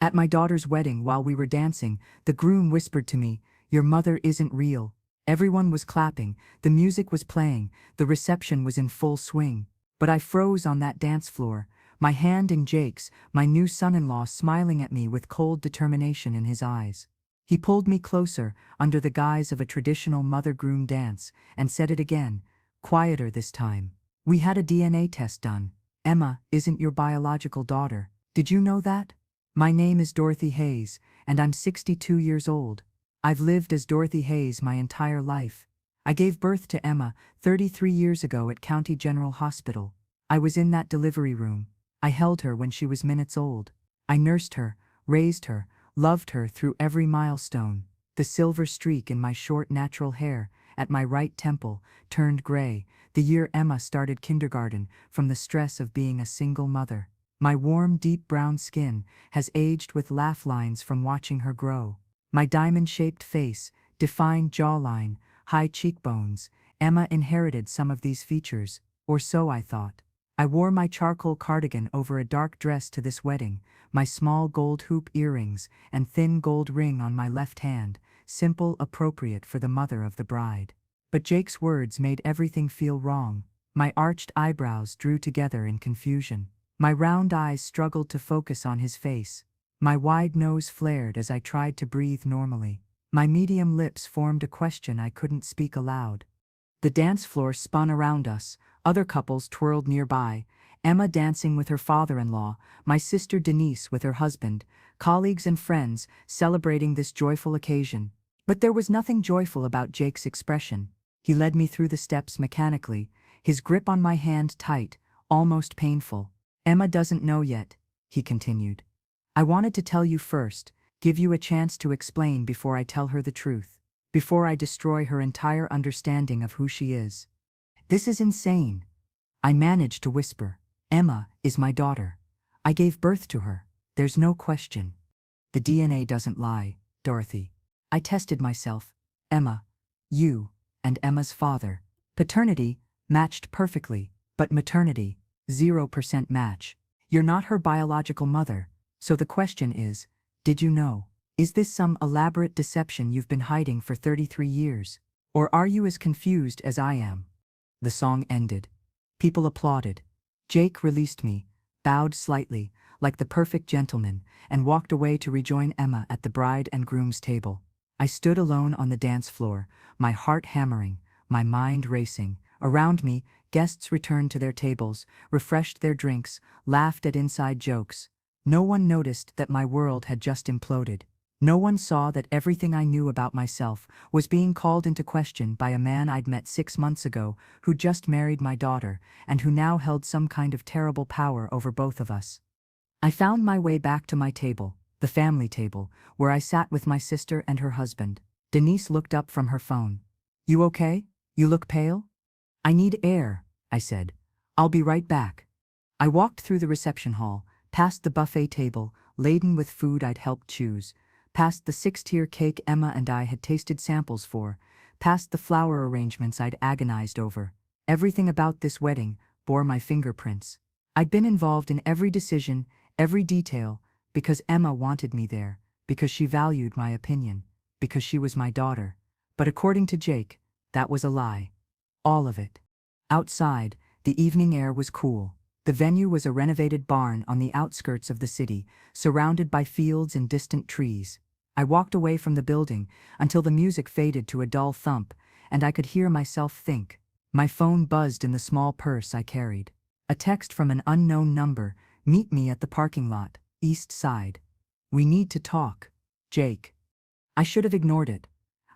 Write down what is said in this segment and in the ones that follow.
At my daughter's wedding, while we were dancing, the groom whispered to me, "Your mother isn't real." Everyone was clapping, the music was playing, the reception was in full swing. But I froze on that dance floor, my hand in Jake's, my new son-in-law smiling at me with cold determination in his eyes. He pulled me closer, under the guise of a traditional mother-groom dance, and said it again, quieter this time. "We had a DNA test done. Emma isn't your biological daughter. Did you know that? My name is Dorothy Hayes, and I'm 62 years old. I've lived as Dorothy Hayes my entire life. I gave birth to Emma 33 years ago at County General Hospital. I was in that delivery room. I held her when she was minutes old. I nursed her, raised her, loved her through every milestone. The silver streak in my short natural hair, at my right temple, turned gray, the year Emma started kindergarten, from the stress of being a single mother. My warm, deep brown skin has aged with laugh lines from watching her grow. My diamond-shaped face, defined jawline, high cheekbones. Emma inherited some of these features, or so I thought. I wore my charcoal cardigan over a dark dress to this wedding, my small gold hoop earrings and thin gold ring on my left hand, simple, appropriate for the mother of the bride. But Jake's words made everything feel wrong. My arched eyebrows drew together in confusion. My round eyes struggled to focus on his face. My wide nose flared as I tried to breathe normally. My medium lips formed a question I couldn't speak aloud. The dance floor spun around us, other couples twirled nearby, Emma dancing with her father-in-law, my sister Denise with her husband, colleagues and friends celebrating this joyful occasion. But there was nothing joyful about Jake's expression. He led me through the steps mechanically, his grip on my hand tight, almost painful. "Emma doesn't know yet," he continued. "I wanted to tell you first, give you a chance to explain before I tell her the truth, before I destroy her entire understanding of who she is." "This is insane," I managed to whisper. "Emma is my daughter. I gave birth to her. There's no question." "The DNA doesn't lie, Dorothy. I tested myself. Emma, you, and Emma's father. Paternity matched perfectly, but maternity, 0% match. You're not her biological mother, so the question is, did you know? Is this some elaborate deception you've been hiding for 33 years? Or are you as confused as I am?" The song ended. People applauded. Jake released me, bowed slightly, like the perfect gentleman, and walked away to rejoin Emma at the bride and groom's table. I stood alone on the dance floor, my heart hammering, my mind racing. Around me, guests returned to their tables, refreshed their drinks, laughed at inside jokes. No one noticed that my world had just imploded. No one saw that everything I knew about myself was being called into question by a man I'd met 6 months ago, who just married my daughter, and who now held some kind of terrible power over both of us. I found my way back to my table, the family table, where I sat with my sister and her husband. Denise looked up from her phone. "You okay? You look pale?" "I need air," I said. "I'll be right back." I walked through the reception hall, past the buffet table, laden with food I'd helped choose, past the 6-tier cake Emma and I had tasted samples for, past the flower arrangements I'd agonized over. Everything about this wedding bore my fingerprints. I'd been involved in every decision, every detail, because Emma wanted me there, because she valued my opinion, because she was my daughter. But according to Jake, that was a lie. All of it. Outside, the evening air was cool. The venue was a renovated barn on the outskirts of the city, surrounded by fields and distant trees. I walked away from the building until the music faded to a dull thump, and I could hear myself think. My phone buzzed in the small purse I carried. A text from an unknown number, "Meet me at the parking lot, East Side. We need to talk. Jake." I should have ignored it.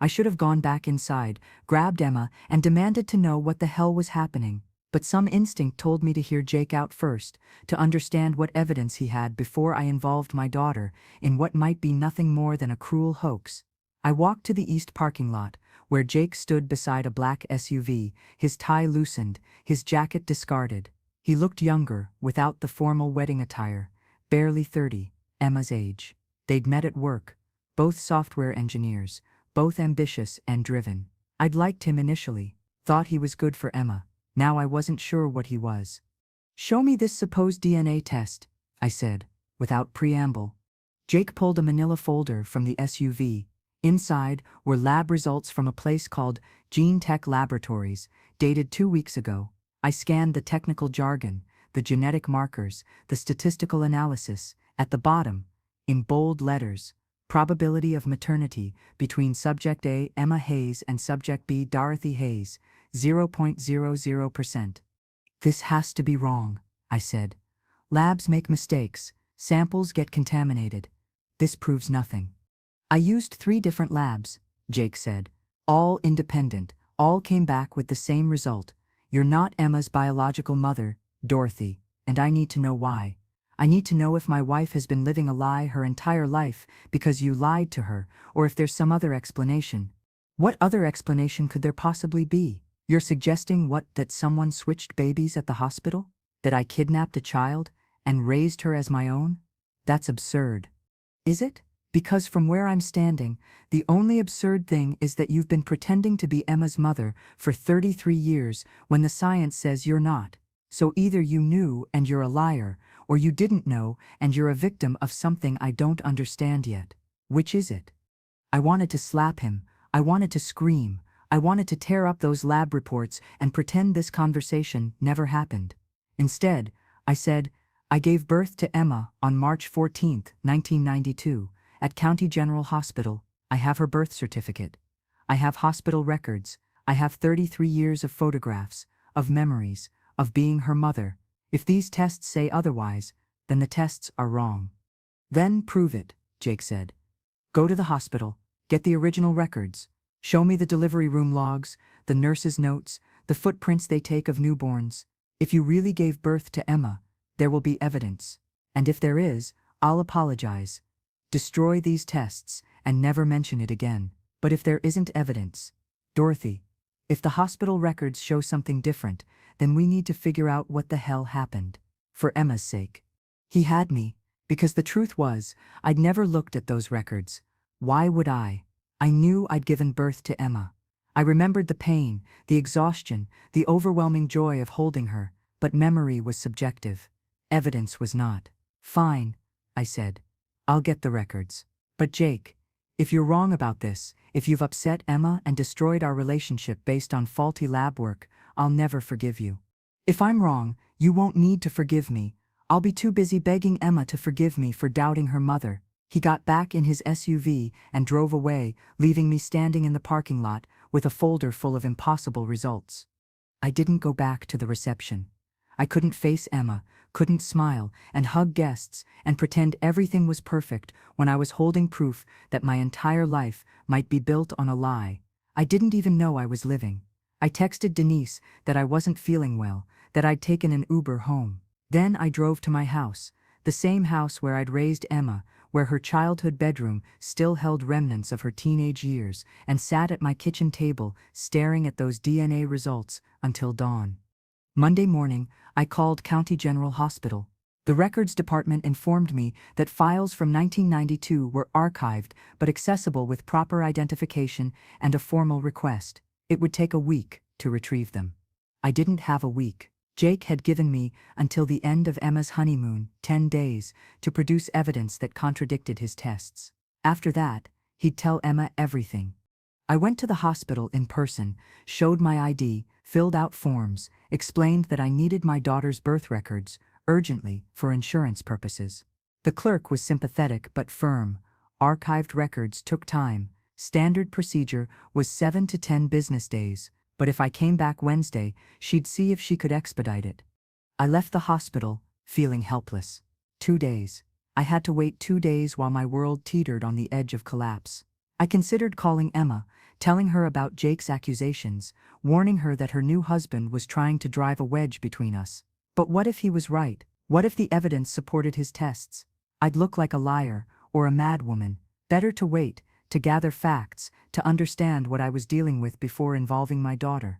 I should have gone back inside, grabbed Emma, and demanded to know what the hell was happening. But some instinct told me to hear Jake out first, to understand what evidence he had before I involved my daughter in what might be nothing more than a cruel hoax. I walked to the east parking lot, where Jake stood beside a black SUV, his tie loosened, his jacket discarded. He looked younger, without the formal wedding attire, barely 30, Emma's age. They'd met at work, both software engineers, both ambitious and driven. I'd liked him initially, thought he was good for Emma. Now I wasn't sure what he was. "Show me this supposed DNA test," I said, without preamble. Jake pulled a manila folder from the SUV. Inside were lab results from a place called Gene Tech Laboratories, dated 2 weeks ago. I scanned the technical jargon, the genetic markers, the statistical analysis. At the bottom, in bold letters, probability of maternity between subject A, Emma Hayes, and subject B, Dorothy Hayes, 0.00%. This has to be wrong, I said. Labs make mistakes, samples get contaminated. This proves nothing. I used 3 different labs, Jake said. All independent, all came back with the same result. You're not Emma's biological mother, Dorothy, and I need to know why. I need to know if my wife has been living a lie her entire life because you lied to her, or if there's some other explanation. What other explanation could there possibly be? You're suggesting that someone switched babies at the hospital? That I kidnapped a child and raised her as my own? That's absurd. Is it? Because from where I'm standing, the only absurd thing is that you've been pretending to be Emma's mother for 33 years when the science says you're not. So either you knew and you're a liar, or you didn't know and you're a victim of something I don't understand yet. Which is it? I wanted to slap him. I wanted to scream. I wanted to tear up those lab reports and pretend this conversation never happened. Instead, I said, I gave birth to Emma on March 14, 1992, at County General Hospital. I have her birth certificate. I have hospital records. I have 33 years of photographs, of memories, of being her mother. If these tests say otherwise, then the tests are wrong. Then prove it, Jake said. Go to the hospital, get the original records. Show me the delivery room logs, the nurses' notes, the footprints they take of newborns. If you really gave birth to Emma, there will be evidence. And if there is, I'll apologize. Destroy these tests and never mention it again. But if there isn't evidence, Dorothy, if the hospital records show something different, then we need to figure out what the hell happened. For Emma's sake. He had me, because the truth was, I'd never looked at those records. Why would I? I knew I'd given birth to Emma. I remembered the pain, the exhaustion, the overwhelming joy of holding her, but memory was subjective. Evidence was not. Fine, I said. I'll get the records. But Jake, if you're wrong about this, if you've upset Emma and destroyed our relationship based on faulty lab work, I'll never forgive you. If I'm wrong, you won't need to forgive me. I'll be too busy begging Emma to forgive me for doubting her mother. He got back in his SUV and drove away, leaving me standing in the parking lot with a folder full of impossible results. I didn't go back to the reception. I couldn't face Emma, couldn't smile and hug guests and pretend everything was perfect when I was holding proof that my entire life might be built on a lie. I didn't even know I was living. I texted Denise that I wasn't feeling well, that I'd taken an Uber home. Then I drove to my house, the same house where I'd raised Emma, where her childhood bedroom still held remnants of her teenage years, and sat at my kitchen table staring at those DNA results until dawn. Monday morning, I called County General Hospital. The records department informed me that files from 1992 were archived but accessible with proper identification and a formal request. It would take a week to retrieve them. I didn't have a week. Jake had given me until the end of Emma's honeymoon, 10 days, to produce evidence that contradicted his tests. After that, he'd tell Emma everything. I went to the hospital in person, showed my ID, filled out forms, explained that I needed my daughter's birth records, urgently, for insurance purposes. The clerk was sympathetic but firm. Archived records took time. Standard procedure was 7 to 10 business days, but if I came back Wednesday, she'd see if she could expedite it. I left the hospital, feeling helpless. 2 days. I had to wait 2 days while my world teetered on the edge of collapse. I considered calling Emma, telling her about Jake's accusations, warning her that her new husband was trying to drive a wedge between us. But what if he was right? What if the evidence supported his tests? I'd look like a liar, or a madwoman. Better to wait, to gather facts, to understand what I was dealing with before involving my daughter.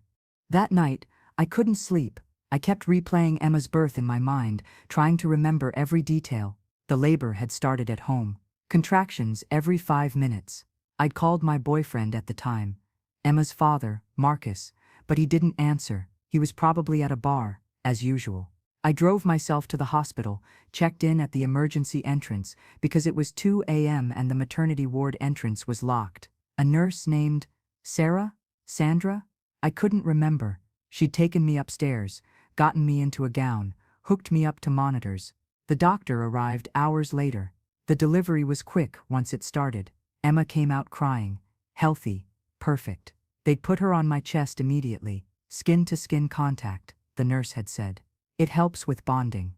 That night, I couldn't sleep. I kept replaying Emma's birth in my mind, trying to remember every detail. The labor had started at home. Contractions every 5 minutes. I'd called my boyfriend at the time, Emma's father, Marcus, but he didn't answer. He was probably at a bar, as usual. I drove myself to the hospital, checked in at the emergency entrance because it was 2 a.m. and the maternity ward entrance was locked. A nurse named Sarah? Sandra? I couldn't remember. She'd taken me upstairs, gotten me into a gown, hooked me up to monitors. The doctor arrived hours later. The delivery was quick once it started. Emma came out crying. Healthy. Perfect. They'd put her on my chest immediately. Skin-to-skin contact, the nurse had said. It helps with bonding.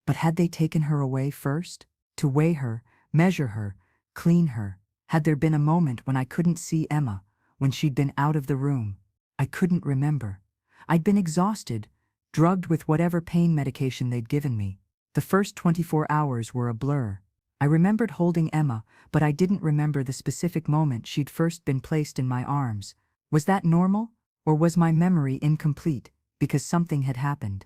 But had they taken her away first? To weigh her, measure her, clean her? Had there been a moment when I couldn't see Emma, when she'd been out of the room? I couldn't remember. I'd been exhausted, drugged with whatever pain medication they'd given me. The first 24 hours were a blur. I remembered holding Emma, but I didn't remember the specific moment she'd first been placed in my arms. Was that normal? Or was my memory incomplete, because something had happened?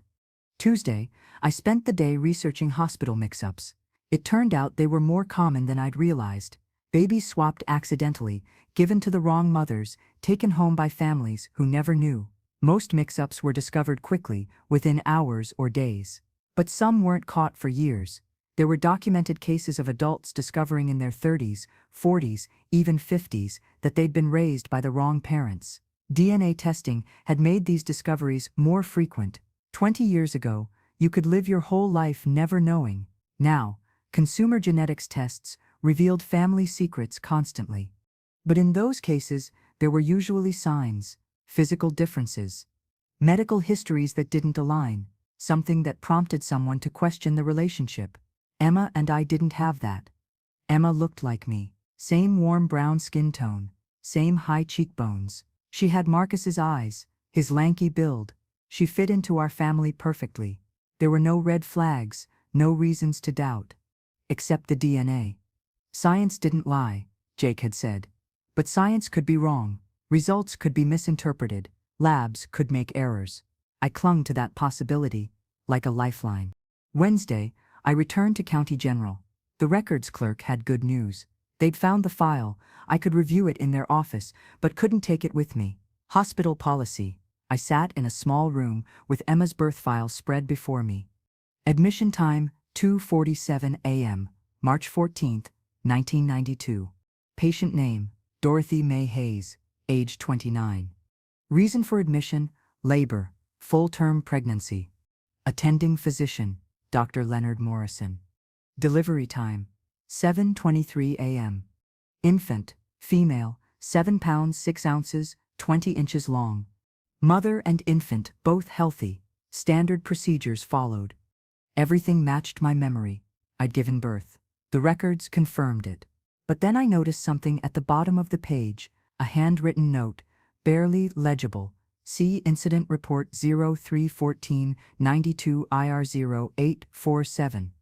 Tuesday, I spent the day researching hospital mix-ups. It turned out they were more common than I'd realized. Babies swapped accidentally, given to the wrong mothers, taken home by families who never knew. Most mix-ups were discovered quickly, within hours or days. But some weren't caught for years. There were documented cases of adults discovering in their 30s, 40s, even 50s, that they'd been raised by the wrong parents. DNA testing had made these discoveries more frequent. 20 years ago, you could live your whole life never knowing. Now, consumer genetics tests revealed family secrets constantly. But in those cases, there were usually signs, physical differences, medical histories that didn't align, something that prompted someone to question the relationship. Emma and I didn't have that. Emma looked like me. Same warm brown skin tone, same high cheekbones. She had Marcus's eyes, his lanky build. She fit into our family perfectly. There were no red flags, no reasons to doubt. Except the DNA. Science didn't lie, Jake had said. But science could be wrong. Results could be misinterpreted. Labs could make errors. I clung to that possibility, like a lifeline. Wednesday, I returned to County General. The records clerk had good news. They'd found the file. I could review it in their office, but couldn't take it with me. Hospital policy. I sat in a small room with Emma's birth file spread before me. Admission time, 2:47 a.m., March 14, 1992. Patient name, Dorothy May Hayes, age 29. Reason for admission, labor, full-term pregnancy. Attending physician, Dr. Leonard Morrison. Delivery time, 7:23 a.m. Infant, female, 7 pounds 6 ounces, 20 inches long. Mother and infant both healthy. Standard procedures followed. Everything matched my memory. I'd given birth. The records confirmed it. But then I noticed something at the bottom of the page, a handwritten note, barely legible. See Incident Report 031492 IR 0847.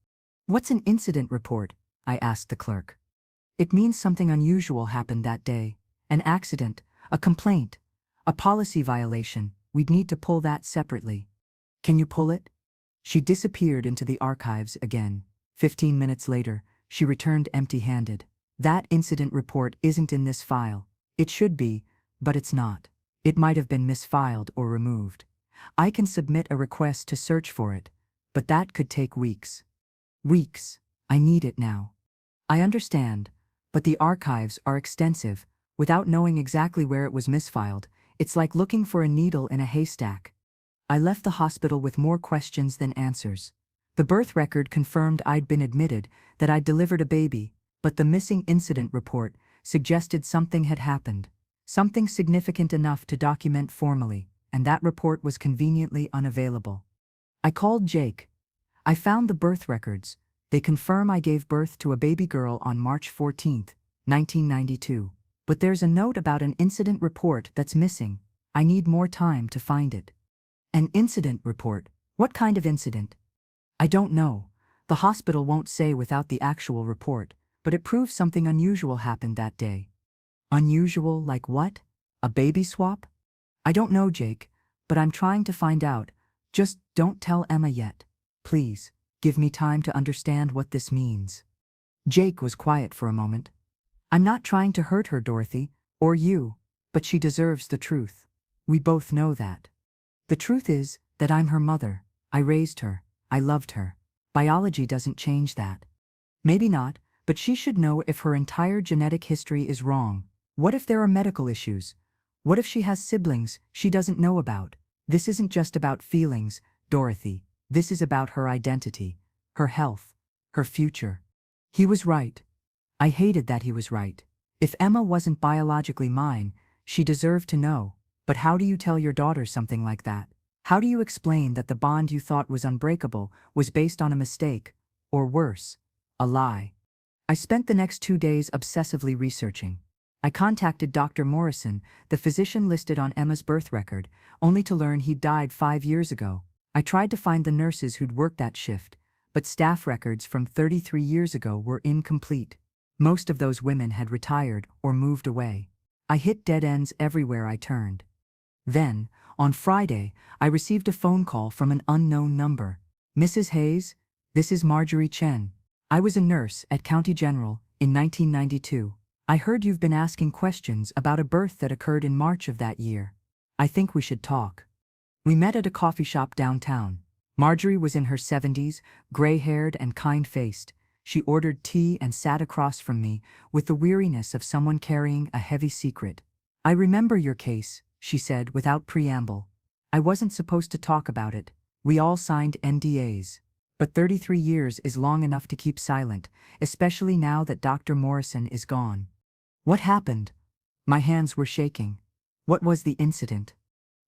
What's an incident report? I asked the clerk. It means something unusual happened that day. An accident, a complaint, a policy violation. We'd need to pull that separately. Can you pull it? She disappeared into the archives again. 15 minutes later, she returned empty-handed. That incident report isn't in this file. It should be, but it's not. It might have been misfiled or removed. I can submit a request to search for it, but that could take weeks. Weeks. I need it now. I understand, but the archives are extensive. Without knowing exactly where it was misfiled, it's like looking for a needle in a haystack. I left the hospital with more questions than answers. The birth record confirmed I'd been admitted, that I'd delivered a baby, but the missing incident report suggested something had happened. Something significant enough to document formally, and that report was conveniently unavailable. I called Jake. I found the birth records. They confirm I gave birth to a baby girl on March 14, 1992. But there's a note about an incident report that's missing. I need more time to find it. An incident report? What kind of incident? I don't know. The hospital won't say without the actual report, but it proves something unusual happened that day. Unusual like what? A baby swap? I don't know, Jake, but I'm trying to find out. Just don't tell Emma yet. Please, give me time to understand what this means. Jake was quiet for a moment. I'm not trying to hurt her, Dorothy, or you, but she deserves the truth. We both know that. The truth is that I'm her mother. I raised her. I loved her. Biology doesn't change that. Maybe not, but she should know if her entire genetic history is wrong. What if there are medical issues? What if she has siblings she doesn't know about? This isn't just about feelings, Dorothy. This is about her identity, her health, her future. He was right. I hated that he was right. If Emma wasn't biologically mine, she deserved to know. But how do you tell your daughter something like that? How do you explain that the bond you thought was unbreakable was based on a mistake, or worse, a lie? I spent the next 2 days obsessively researching. I contacted Dr. Morrison, the physician listed on Emma's birth record, only to learn he'd died 5 years ago. I tried to find the nurses who'd worked that shift, but staff records from 33 years ago were incomplete. Most of those women had retired or moved away. I hit dead ends everywhere I turned. Then, on Friday, I received a phone call from an unknown number. "Mrs. Hayes, this is Marjorie Chen. I was a nurse at County General in 1992. I heard you've been asking questions about a birth that occurred in March of that year. I think we should talk." We met at a coffee shop downtown. Marjorie was in her 70s, gray-haired and kind-faced. She ordered tea and sat across from me with the weariness of someone carrying a heavy secret. "I remember your case," she said without preamble. "I wasn't supposed to talk about it. We all signed NDAs. But 33 years is long enough to keep silent, especially now that Dr. Morrison is gone." "What happened?" My hands were shaking. "What was the incident?"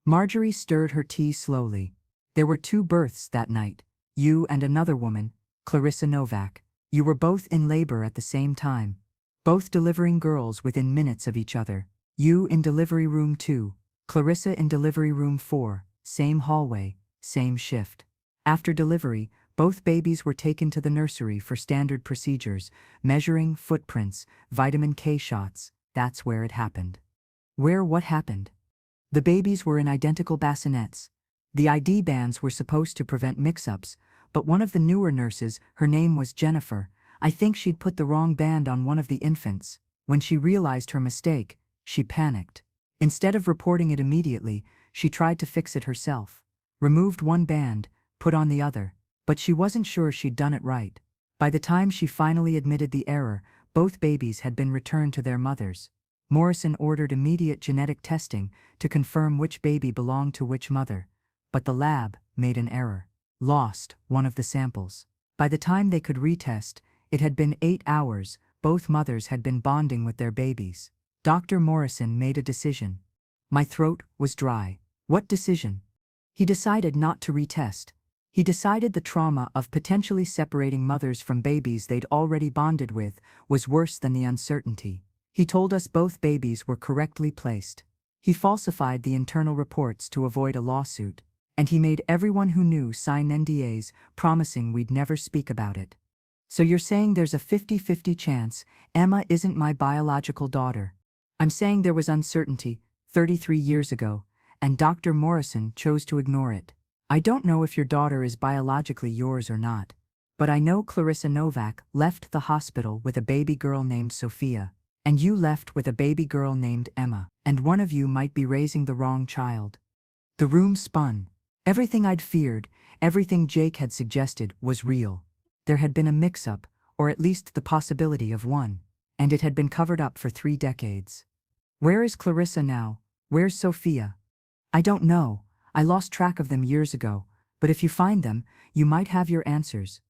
Marjorie stirred her tea slowly. "There were 2 births that night. You and another woman, Clarissa Novak. You were both in labor at the same time. Both delivering girls within minutes of each other. You in delivery room 2, Clarissa in delivery room 4, same hallway, same shift. After delivery, both babies were taken to the nursery for standard procedures, measuring, footprints, vitamin K shots. That's where it happened." "Where what happened?" "The babies were in identical bassinets. The ID bands were supposed to prevent mix-ups, but one of the newer nurses, her name was Jennifer, I think she'd put the wrong band on one of the infants. When she realized her mistake, she panicked. Instead of reporting it immediately, she tried to fix it herself. Removed one band, put on the other. But she wasn't sure she'd done it right. By the time she finally admitted the error, both babies had been returned to their mothers. Morrison ordered immediate genetic testing to confirm which baby belonged to which mother. But the lab made an error. Lost one of the samples. By the time they could retest, it had been 8 hours. Both mothers had been bonding with their babies. Dr. Morrison made a decision. My throat was dry. What decision? He decided not to retest. He decided the trauma of potentially separating mothers from babies they'd already bonded with was worse than the uncertainty. He told us both babies were correctly placed. He falsified the internal reports to avoid a lawsuit. And he made everyone who knew sign NDAs, promising we'd never speak about it. "So you're saying there's a 50-50 chance Emma isn't my biological daughter?" "I'm saying there was uncertainty 33 years ago, and Dr. Morrison chose to ignore it. I don't know if your daughter is biologically yours or not, but I know Clarissa Novak left the hospital with a baby girl named Sophia, and you left with a baby girl named Emma, and one of you might be raising the wrong child." The room spun. Everything I'd feared, everything Jake had suggested, was real. There had been a mix-up, or at least the possibility of one, and it had been covered up for 3 decades. "Where is Clarissa now? Where's Sophia?" "I don't know. I lost track of them years ago, but if you find them, you might have your answers."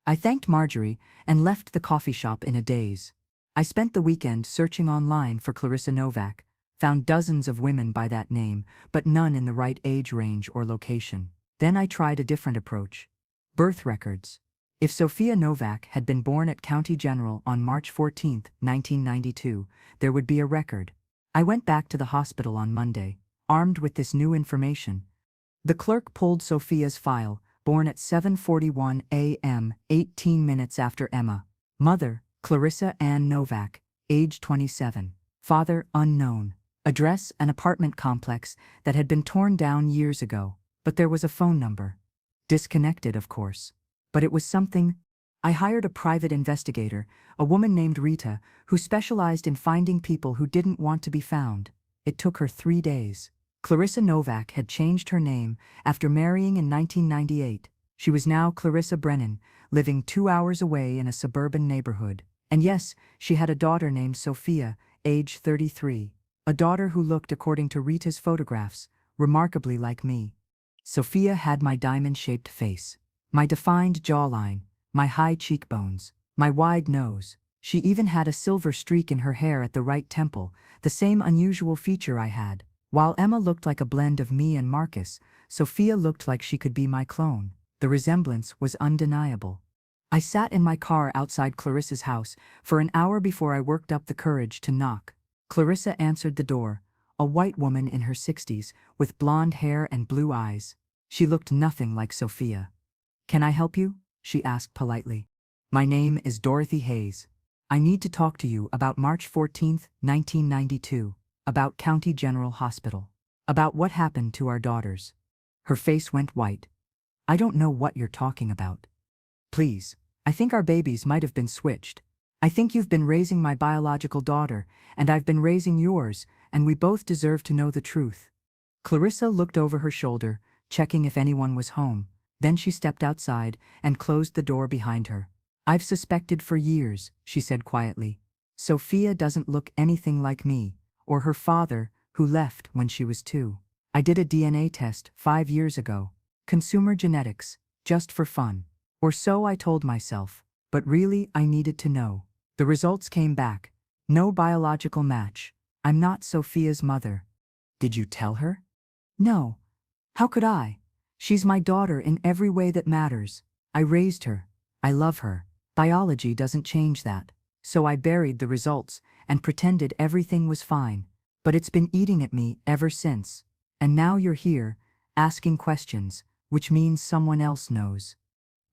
I thanked Marjorie and left the coffee shop in a daze. I spent the weekend searching online for Clarissa Novak, found dozens of women by that name, but none in the right age range or location. Then I tried a different approach. Birth records. If Sophia Novak had been born at County General on March 14, 1992, there would be a record. I went back to the hospital on Monday, armed with this new information. The clerk pulled Sophia's file, born at 7:41 a.m., 18 minutes after Emma. Mother, Clarissa Ann Novak, age 27. Father, unknown. Address, an apartment complex that had been torn down years ago. But there was a phone number. Disconnected, of course. But it was something. I hired a private investigator, a woman named Rita, who specialized in finding people who didn't want to be found. It took her 3 days. Clarissa Novak had changed her name after marrying in 1998. She was now Clarissa Brennan, living 2 hours away in a suburban neighborhood. And yes, she had a daughter named Sophia, age 33. A daughter who looked, according to Rita's photographs, remarkably like me. Sophia had my diamond-shaped face, my defined jawline, my high cheekbones, my wide nose. She even had a silver streak in her hair at the right temple, the same unusual feature I had. While Emma looked like a blend of me and Marcus, Sophia looked like she could be my clone. The resemblance was undeniable. I sat in my car outside Clarissa's house for an hour before I worked up the courage to knock. Clarissa answered the door, a white woman in her 60s, with blonde hair and blue eyes. She looked nothing like Sophia. "Can I help you?" she asked politely. "My name is Dorothy Hayes. I need to talk to you about March 14, 1992, about County General Hospital, about what happened to our daughters." Her face went white. "I don't know what you're talking about. Please, I think our babies might have been switched. I think you've been raising my biological daughter, and I've been raising yours, and we both deserve to know the truth." Clarissa looked over her shoulder, checking if anyone was home. Then she stepped outside and closed the door behind her. "I've suspected for years," she said quietly. "Sophia doesn't look anything like me, or her father, who left when she was 2. I did a DNA test 5 years ago. Consumer genetics, just for fun. Or so I told myself, but really I needed to know. The results came back. No biological match. I'm not Sophia's mother." "Did you tell her?" "No. How could I? She's my daughter in every way that matters. I raised her. I love her. Biology doesn't change that." So I buried the results and pretended everything was fine. But it's been eating at me ever since. And now you're here, asking questions, which means someone else knows.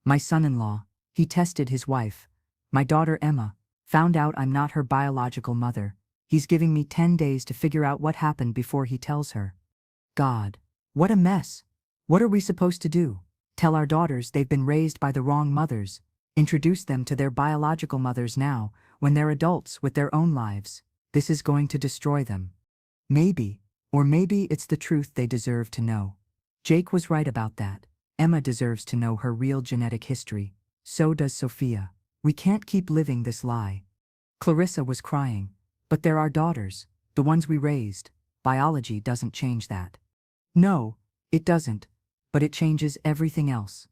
My son-in-law, he tested his wife, my daughter Emma, found out I'm not her biological mother. He's giving me 10 days to figure out what happened before he tells her. God, what a mess. What are we supposed to do? Tell our daughters they've been raised by the wrong mothers? Introduce them to their biological mothers now, when they're adults with their own lives? This is going to destroy them. Maybe, or maybe it's the truth they deserve to know. Jake was right about that. Emma deserves to know her real genetic history. So does Sophia. We can't keep living this lie. Clarissa was crying. But they're our daughters, the ones we raised. Biology doesn't change that. No, it doesn't. But it changes everything else.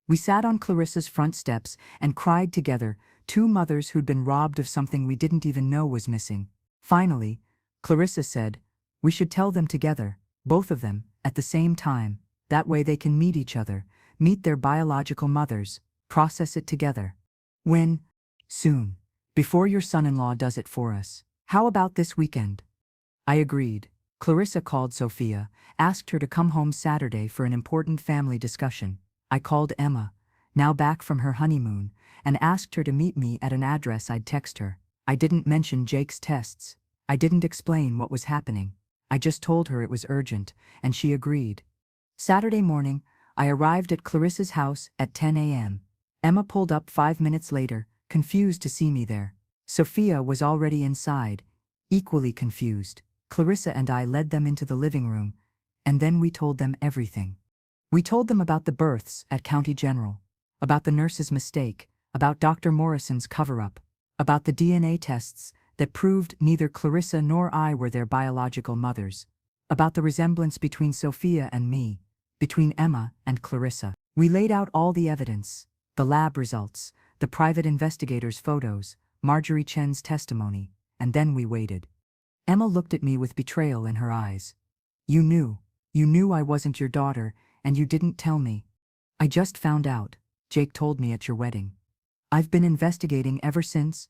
We sat on Clarissa's front steps and cried together, 2 mothers who'd been robbed of something we didn't even know was missing. Finally, Clarissa said, "We should tell them together, both of them, at the same time. That way they can meet each other, meet their biological mothers, process it together." "When?" "Soon. Before your son-in-law does it for us. How about this weekend?" I agreed. Clarissa called Sophia, asked her to come home Saturday for an important family discussion. I called Emma, now back from her honeymoon, and asked her to meet me at an address I'd text her. I didn't mention Jake's tests. I didn't explain what was happening. I just told her it was urgent, and she agreed. Saturday morning, I arrived at Clarissa's house at 10 a.m. Emma pulled up 5 minutes later, confused to see me there. Sophia was already inside, equally confused. Clarissa and I led them into the living room, and then we told them everything. We told them about the births at County General, about the nurse's mistake, about Dr. Morrison's cover-up, about the DNA tests that proved neither Clarissa nor I were their biological mothers, about the resemblance between Sophia and me, between Emma and Clarissa. We laid out all the evidence, the lab results, the private investigator's photos, Marjorie Chen's testimony, and then we waited. Emma looked at me with betrayal in her eyes. You knew I wasn't your daughter, and you didn't tell me." "I just found out. Jake told me at your wedding. I've been investigating ever since."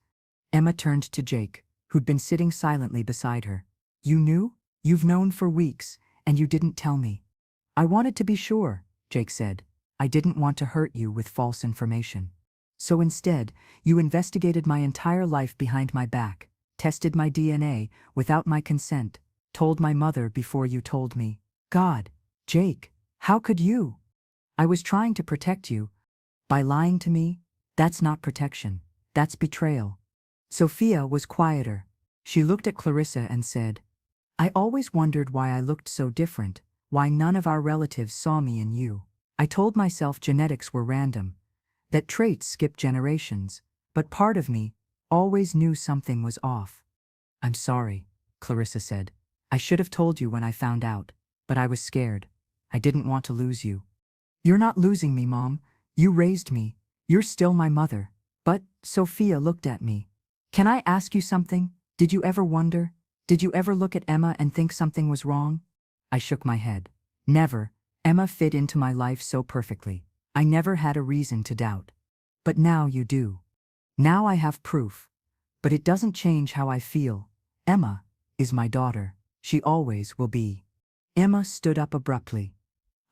Emma turned to Jake, who'd been sitting silently beside her. "You knew? You've known for weeks, and you didn't tell me." "I wanted to be sure," Jake said. "I didn't want to hurt you with false information. So instead, you investigated my entire life behind my back, tested my DNA without my consent, told my mother before you told me. God, Jake, how could you?" "I was trying to protect you. By lying to me, that's not protection, that's betrayal." Sophia was quieter. She looked at Clarissa and said, "I always wondered why I looked so different, why none of our relatives saw me in you. I told myself genetics were random, that traits skip generations, but part of me always knew something was off. I'm sorry, Clarissa said. I should have told you when I found out, but I was scared. I didn't want to lose you. You're not losing me, Mom. You raised me. You're still my mother. But, Sophia looked at me. Can I ask you something? Did you ever wonder? Did you ever look at Emma and think something was wrong? I shook my head. Never. Emma fit into my life so perfectly. I never had a reason to doubt. But now you do. Now I have proof. But it doesn't change how I feel. Emma is my daughter. She always will be. Emma stood up abruptly.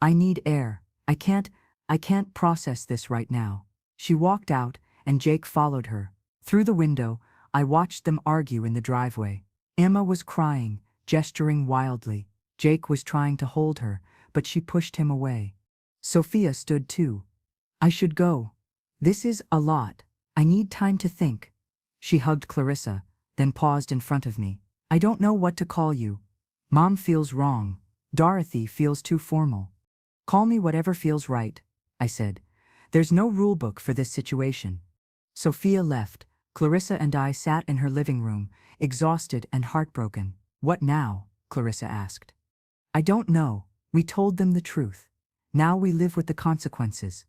I need air. I can't process this right now. She walked out, and Jake followed her. Through the window, I watched them argue in the driveway. Emma was crying, gesturing wildly. Jake was trying to hold her, but she pushed him away. Sophia stood too. I should go. This is a lot. I need time to think. She hugged Clarissa, then paused in front of me. I don't know what to call you. Mom feels wrong. Dorothy feels too formal. Call me whatever feels right, I said. There's no rulebook for this situation. Sophia left. Clarissa and I sat in her living room, exhausted and heartbroken. What now? Clarissa asked. I don't know. We told them the truth. Now we live with the consequences.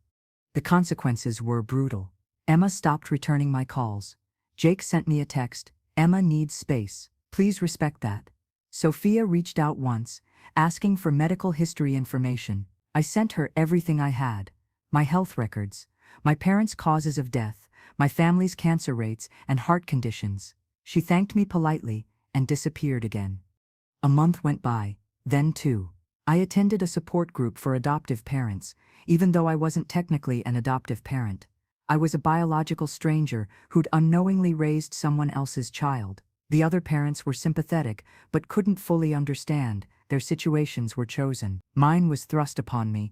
The consequences were brutal. Emma stopped returning my calls. Jake sent me a text. Emma needs space. Please respect that. Sophia reached out once, asking for medical history information. I sent her everything I had. My health records, my parents' causes of death, my family's cancer rates and heart conditions. She thanked me politely and disappeared again. A month went by, then two. I attended a support group for adoptive parents, even though I wasn't technically an adoptive parent. I was a biological stranger who'd unknowingly raised someone else's child. The other parents were sympathetic, but couldn't fully understand. Their situations were chosen. Mine was thrust upon me.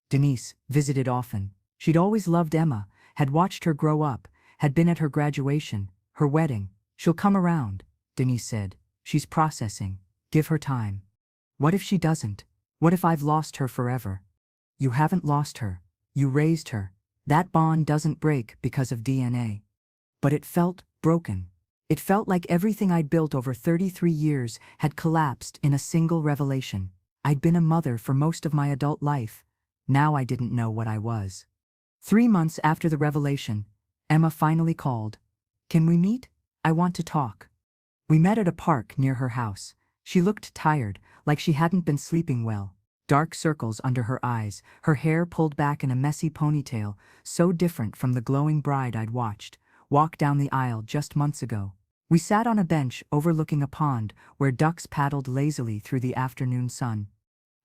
Denise visited often. She'd always loved Emma, had watched her grow up, had been at her graduation, her wedding. She'll come around, Denise said. She's processing. Give her time. What if she doesn't? What if I've lost her forever? You haven't lost her. You raised her. That bond doesn't break because of DNA. But it felt broken. It felt like everything I'd built over 33 years had collapsed in a single revelation. I'd been a mother for most of my adult life. Now I didn't know what I was. 3 months after the revelation, Emma finally called. Can we meet? I want to talk. We met at a park near her house. She looked tired, like she hadn't been sleeping well. Dark circles under her eyes, her hair pulled back in a messy ponytail, so different from the glowing bride I'd watched walk down the aisle just months ago. We sat on a bench overlooking a pond where ducks paddled lazily through the afternoon sun.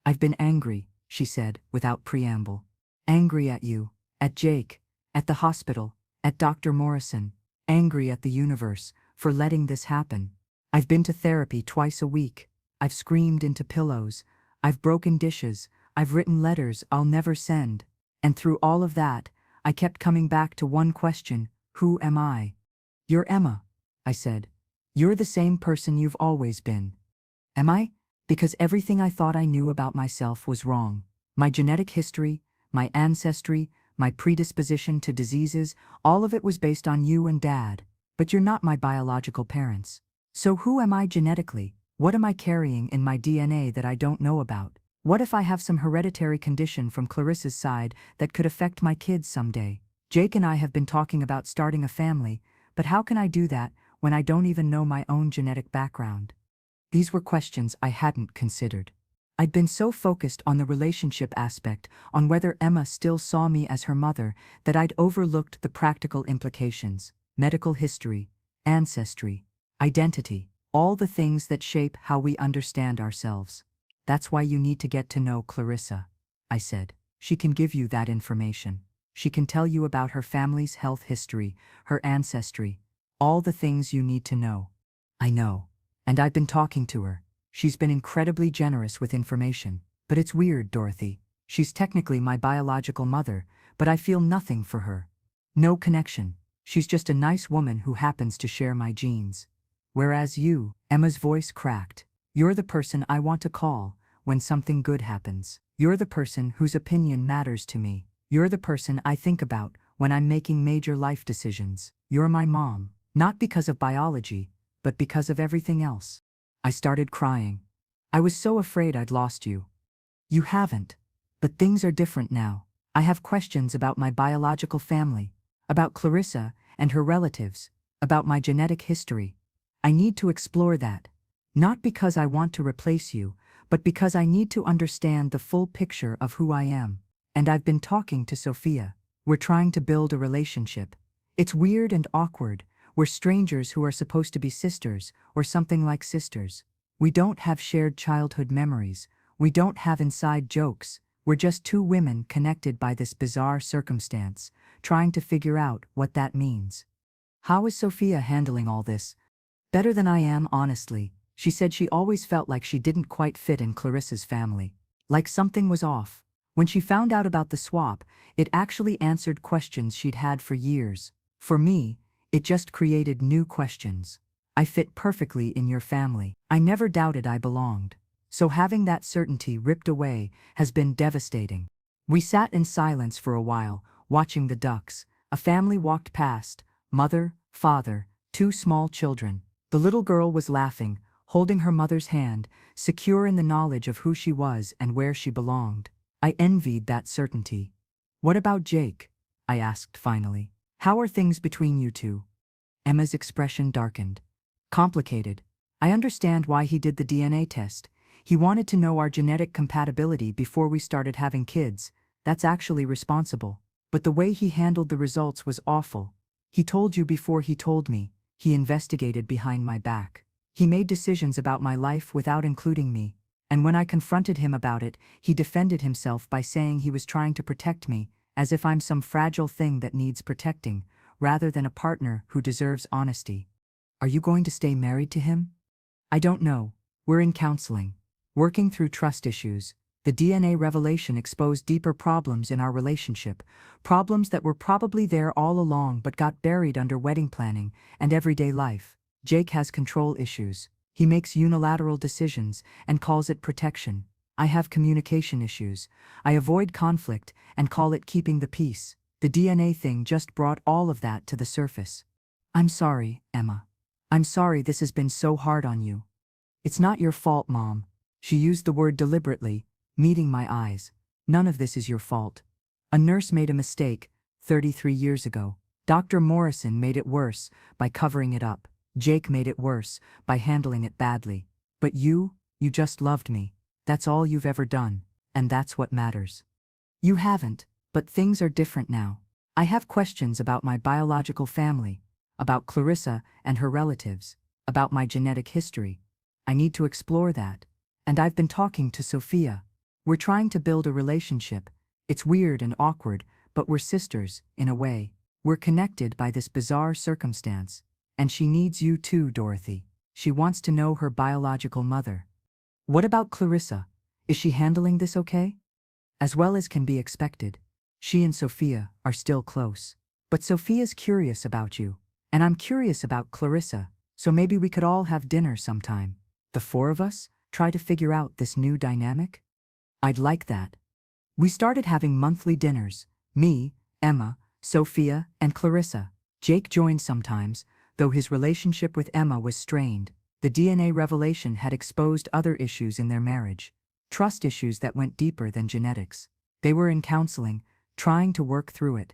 I've been angry, she said, without preamble. Angry at you, at Jake, at the hospital, at Dr. Morrison. Angry at the universe for letting this happen. I've been to therapy twice a week. I've screamed into pillows. I've broken dishes. I've written letters I'll never send. And through all of that, I kept coming back to one question. Who am I? You're Emma, I said. You're the same person you've always been. Am I? Because everything I thought I knew about myself was wrong. My genetic history, my ancestry, my predisposition to diseases, all of it was based on you and Dad. But you're not my biological parents. So who am I genetically? What am I carrying in my DNA that I don't know about? What if I have some hereditary condition from Clarissa's side that could affect my kids someday? Jake and I have been talking about starting a family, but how can I do that when I don't even know my own genetic background? These were questions I hadn't considered. I'd been so focused on the relationship aspect, on whether Emma still saw me as her mother, that I'd overlooked the practical implications: medical history, ancestry, identity, all the things that shape how we understand ourselves. That's why you need to get to know Clarissa, I said. She can give you that information. She can tell you about her family's health history, her ancestry, all the things you need to know. I know. And I've been talking to her. She's been incredibly generous with information. But it's weird, Dorothy. She's technically my biological mother, but I feel nothing for her. No connection. She's just a nice woman who happens to share my genes. Whereas you, Emma's voice cracked, you're the person I want to call when something good happens. You're the person whose opinion matters to me. You're the person I think about when I'm making major life decisions. You're my mom, not because of biology, but because of everything else." I started crying. I was so afraid I'd lost you. You haven't. But things are different now. I have questions about my biological family, about Clarissa and her relatives, about my genetic history. I need to explore that. Not because I want to replace you, but because I need to understand the full picture of who I am. And I've been talking to Sophia. We're trying to build a relationship. It's weird and awkward. We're strangers who are supposed to be sisters, or something like sisters. We don't have shared childhood memories. We don't have inside jokes. We're just two women connected by this bizarre circumstance, trying to figure out what that means. How is Sophia handling all this? Better than I am, honestly. She said she always felt like she didn't quite fit in Clarissa's family. Like something was off. When she found out about the swap, it actually answered questions she'd had for years. For me, it just created new questions. I fit perfectly in your family. I never doubted I belonged. So having that certainty ripped away has been devastating. We sat in silence for a while, watching the ducks. A family walked past, mother, father, two small children. The little girl was laughing, holding her mother's hand, secure in the knowledge of who she was and where she belonged. I envied that certainty. "What about Jake?" I asked finally. "How are things between you two?" Emma's expression darkened. "Complicated. I understand why he did the DNA test. He wanted to know our genetic compatibility before we started having kids. That's actually responsible. But the way he handled the results was awful. He told you before he told me. He investigated behind my back. He made decisions about my life without including me. And when I confronted him about it, he defended himself by saying he was trying to protect me, as if I'm some fragile thing that needs protecting, rather than a partner who deserves honesty." "Are you going to stay married to him?" "I don't know. We're in counseling. Working through trust issues. The DNA revelation exposed deeper problems in our relationship, problems that were probably there all along but got buried under wedding planning and everyday life. Jake has control issues. He makes unilateral decisions and calls it protection. I have communication issues. I avoid conflict and call it keeping the peace. The DNA thing just brought all of that to the surface." "I'm sorry, Emma. I'm sorry this has been so hard on you." "It's not your fault, Mom." She used the word deliberately, meeting my eyes. "None of this is your fault. A nurse made a mistake 33 years ago. Dr. Morrison made it worse by covering it up. Jake made it worse by handling it badly. But you just loved me. That's all you've ever done, and that's what matters. You haven't, but things are different now. I have questions about my biological family, about Clarissa and her relatives, about my genetic history. I need to explore that. And I've been talking to Sophia. We're trying to build a relationship. It's weird and awkward, but we're sisters, in a way. We're connected by this bizarre circumstance. And she needs you too, Dorothy. She wants to know her biological mother." "What about Clarissa? Is she handling this okay?" "As well as can be expected. She and Sophia are still close. But Sophia's curious about you. And I'm curious about Clarissa, so maybe we could all have dinner sometime. The four of us, try to figure out this new dynamic?" "I'd like that." We started having monthly dinners. Me, Emma, Sophia, and Clarissa. Jake joined sometimes, though his relationship with Emma was strained. The DNA revelation had exposed other issues in their marriage. Trust issues that went deeper than genetics. They were in counseling, trying to work through it.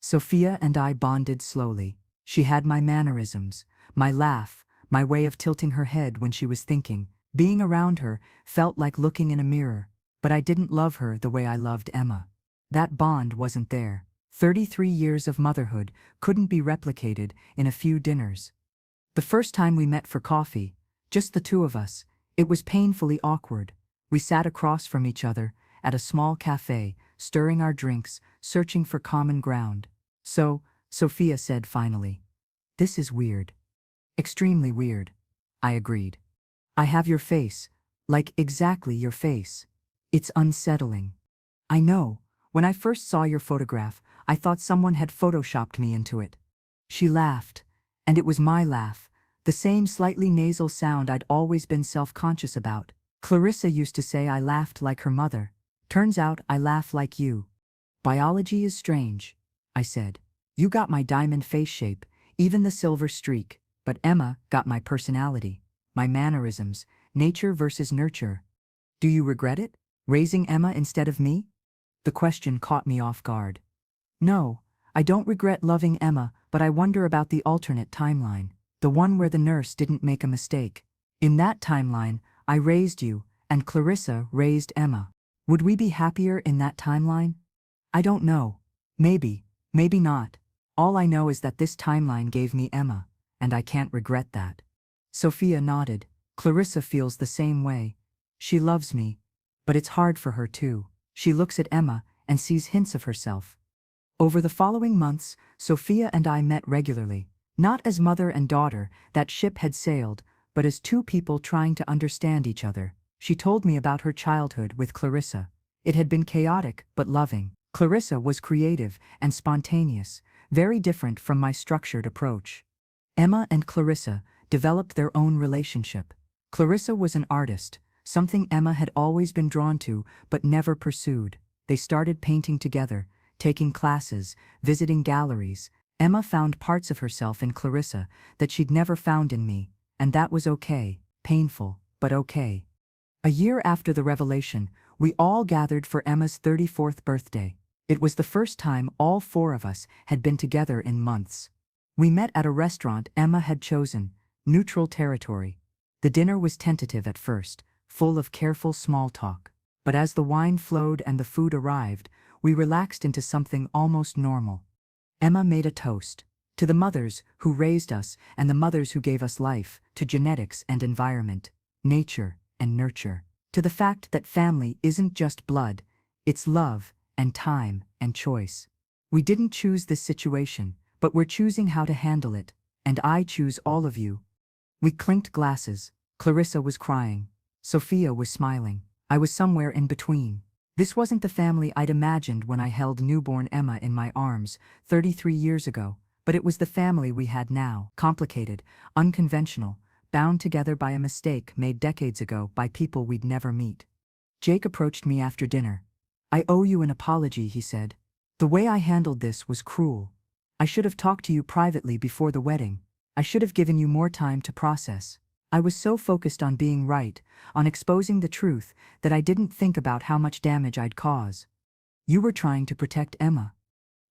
Sophia and I bonded slowly. She had my mannerisms, my laugh, my way of tilting her head when she was thinking. Being around her felt like looking in a mirror, but I didn't love her the way I loved Emma. That bond wasn't there. 33 years of motherhood couldn't be replicated in a few dinners. The first time we met for coffee, just the two of us, it was painfully awkward. We sat across from each other at a small cafe, stirring our drinks, searching for common ground. "So," Sophia said finally. "This is weird." "Extremely weird." I agreed. "I have your face, like exactly your face. It's unsettling." "I know. When I first saw your photograph, I thought someone had photoshopped me into it." She laughed, and it was my laugh, the same slightly nasal sound I'd always been self-conscious about. Clarissa used to say I laughed like her mother. Turns out I laugh like you. Biology is strange, I said. You got my diamond face shape, even the silver streak, but Emma got my personality, my mannerisms, nature versus nurture. Do you regret it? Raising Emma instead of me? The question caught me off guard. No, I don't regret loving Emma, but I wonder about the alternate timeline, the one where the nurse didn't make a mistake. In that timeline, I raised you, and Clarissa raised Emma. Would we be happier in that timeline? I don't know. Maybe, maybe not. All I know is that this timeline gave me Emma, and I can't regret that. Sophia nodded. Clarissa feels the same way. She loves me, but it's hard for her too. She looks at Emma and sees hints of herself. Over the following months, Sophia and I met regularly, not as mother and daughter, that ship had sailed, but as two people trying to understand each other. She told me about her childhood with Clarissa. It had been chaotic but loving. Clarissa was creative and spontaneous, very different from my structured approach. Emma and Clarissa developed their own relationship. Clarissa was an artist, something Emma had always been drawn to but never pursued. They started painting together, taking classes, visiting galleries. Emma found parts of herself in Clarissa that she'd never found in me, and that was okay, painful, but okay. A year after the revelation, we all gathered for Emma's 34th birthday. It was the first time all four of us had been together in months. We met at a restaurant Emma had chosen, neutral territory. The dinner was tentative at first, full of careful small talk. But as the wine flowed and the food arrived, we relaxed into something almost normal. Emma made a toast to the mothers who raised us and the mothers who gave us life, to genetics and environment, nature and nurture, to the fact that family isn't just blood, it's love and time and choice. We didn't choose this situation, but we're choosing how to handle it, and I choose all of you. We clinked glasses. Clarissa was crying. Sophia was smiling. I was somewhere in between. This wasn't the family I'd imagined when I held newborn Emma in my arms 33 years ago, but it was the family we had now, complicated, unconventional, bound together by a mistake made decades ago by people we'd never meet. Jake approached me after dinner. I owe you an apology, he said. The way I handled this was cruel. I should have talked to you privately before the wedding. I should have given you more time to process. I was so focused on being right, on exposing the truth, that I didn't think about how much damage I'd cause. You were trying to protect Emma.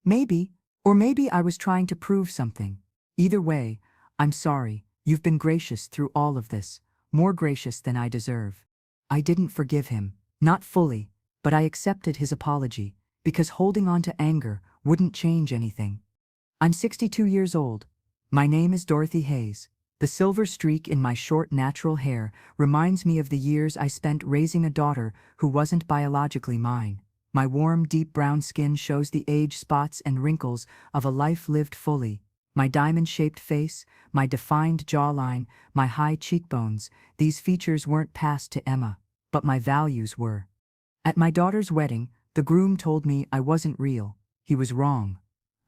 Maybe, or maybe I was trying to prove something. Either way, I'm sorry. You've been gracious through all of this, more gracious than I deserve. I didn't forgive him, not fully, but I accepted his apology, because holding on to anger wouldn't change anything. I'm 62 years old. My name is Dorothy Hayes. The silver streak in my short natural hair reminds me of the years I spent raising a daughter who wasn't biologically mine. My warm, deep brown skin shows the age spots and wrinkles of a life lived fully. My diamond-shaped face, my defined jawline, my high cheekbones, these features weren't passed to Emma, but my values were. At my daughter's wedding, the groom told me I wasn't real. He was wrong.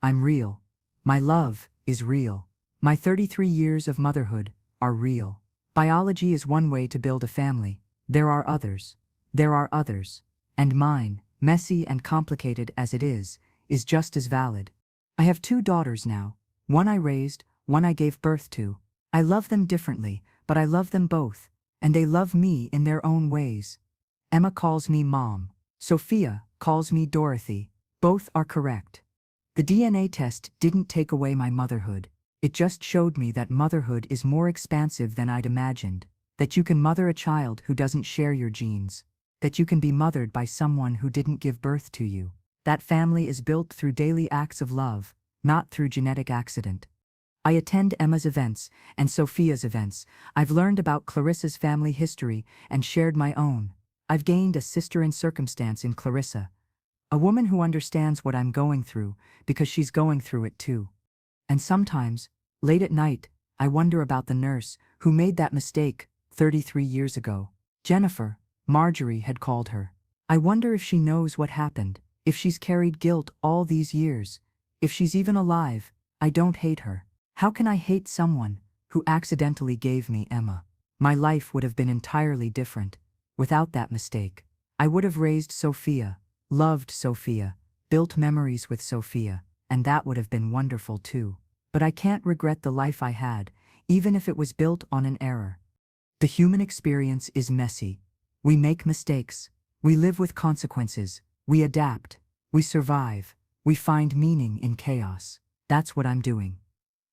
I'm real. My love is real. My 33 years of motherhood are real. Biology is one way to build a family. There are others. There are others. And mine, messy and complicated as it is just as valid. I have 2 daughters now. One I raised, one I gave birth to. I love them differently, but I love them both, and they love me in their own ways. Emma calls me Mom. Sophia calls me Dorothy. Both are correct. The DNA test didn't take away my motherhood. It just showed me that motherhood is more expansive than I'd imagined, that you can mother a child who doesn't share your genes, that you can be mothered by someone who didn't give birth to you. That family is built through daily acts of love, not through genetic accident. I attend Emma's events and Sophia's events. I've learned about Clarissa's family history and shared my own. I've gained a sister in circumstance in Clarissa, a woman who understands what I'm going through because she's going through it too. And sometimes, late at night, I wonder about the nurse who made that mistake 33 years ago. Jennifer, Marjorie had called her. I wonder if she knows what happened, if she's carried guilt all these years, if she's even alive. I don't hate her. How can I hate someone who accidentally gave me Emma? My life would have been entirely different without that mistake. I would have raised Sophia, loved Sophia, built memories with Sophia, and that would have been wonderful too. But I can't regret the life I had, even if it was built on an error. The human experience is messy. We make mistakes. We live with consequences. We adapt. We survive. We find meaning in chaos. That's what I'm doing.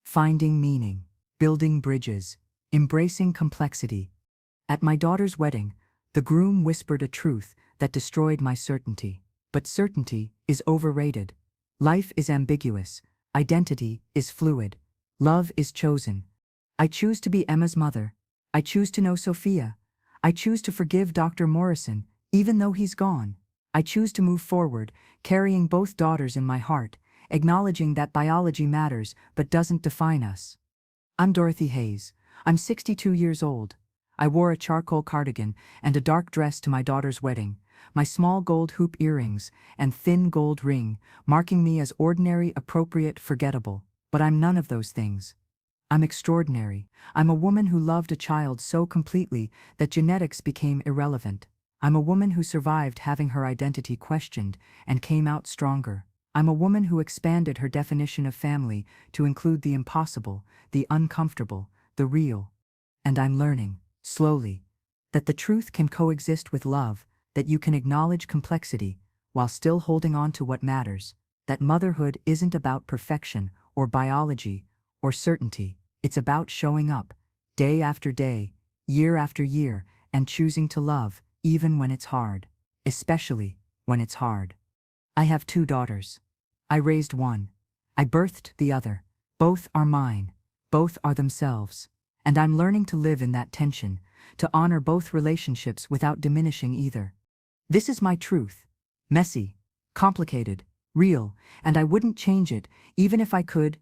Finding meaning, building bridges, embracing complexity. At my daughter's wedding, the groom whispered a truth that destroyed my certainty. But certainty is overrated. Life is ambiguous. Identity is fluid. Love is chosen. I choose to be Emma's mother. I choose to know Sophia. I choose to forgive Dr. Morrison, even though he's gone. I choose to move forward, carrying both daughters in my heart, acknowledging that biology matters but doesn't define us. I'm Dorothy Hayes. I'm 62 years old. I wore a charcoal cardigan and a dark dress to my daughter's wedding, my small gold hoop earrings and thin gold ring, marking me as ordinary, appropriate, forgettable. But I'm none of those things. I'm extraordinary. I'm a woman who loved a child so completely that genetics became irrelevant. I'm a woman who survived having her identity questioned and came out stronger. I'm a woman who expanded her definition of family to include the impossible, the uncomfortable, the real. And I'm learning, slowly, that the truth can coexist with love, that you can acknowledge complexity while still holding on to what matters, that motherhood isn't about perfection or biology or certainty. It's about showing up, day after day, year after year, and choosing to love, even when it's hard, especially when it's hard. I have 2 daughters. I raised one. I birthed the other. Both are mine. Both are themselves. And I'm learning to live in that tension, to honor both relationships without diminishing either. This is my truth. Messy, complicated, real, and I wouldn't change it, even if I could,